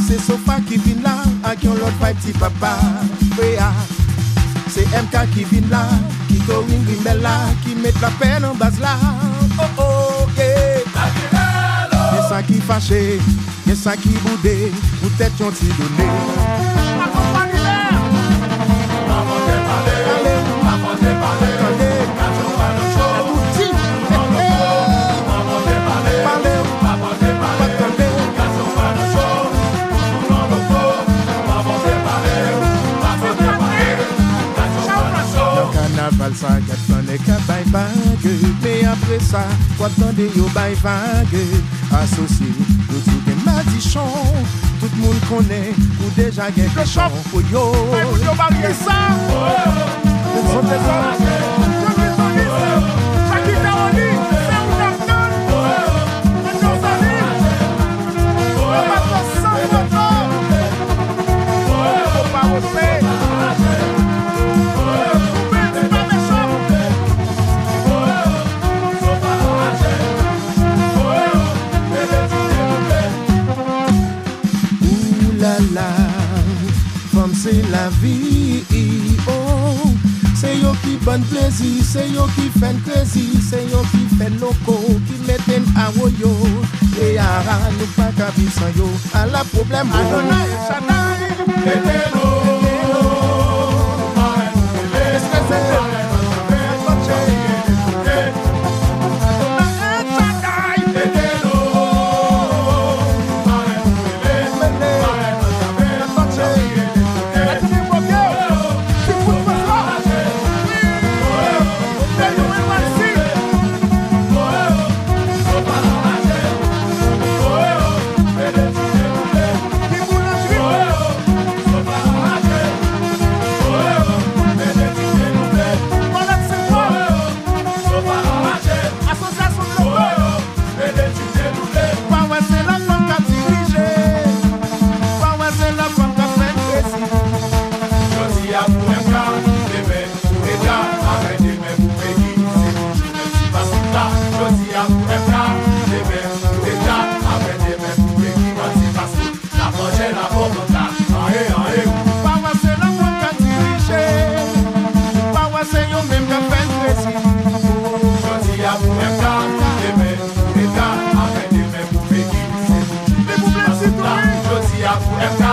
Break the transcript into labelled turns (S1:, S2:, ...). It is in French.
S1: c'est Sofa qui vient là, avec un l'autre petit papa. C'est MK qui vient là, qui Dorine Grimel là, qui met la peine en base là. Oh oh, yeah. Y'a ça qui fâché, y'a ça qui boudé, peut-être y'ont t'y donné. Ça gâte les cas bye vague, mais après ça, quoi attendez yo bye vague, associé, le tout des madichons, tout le monde connaît, ou déjà gagne le chant, pour yo, marier ça, c'est la vie, oh. C'est yo qui bonne plaisir, c'est yo qui fait plaisir, c'est yo qui fait loco, qui mettent à yo. Et ara nous pas qu'à vivre sans yo. À la problème, Adonai et Shaddai. Est-ce que c'est
S2: FK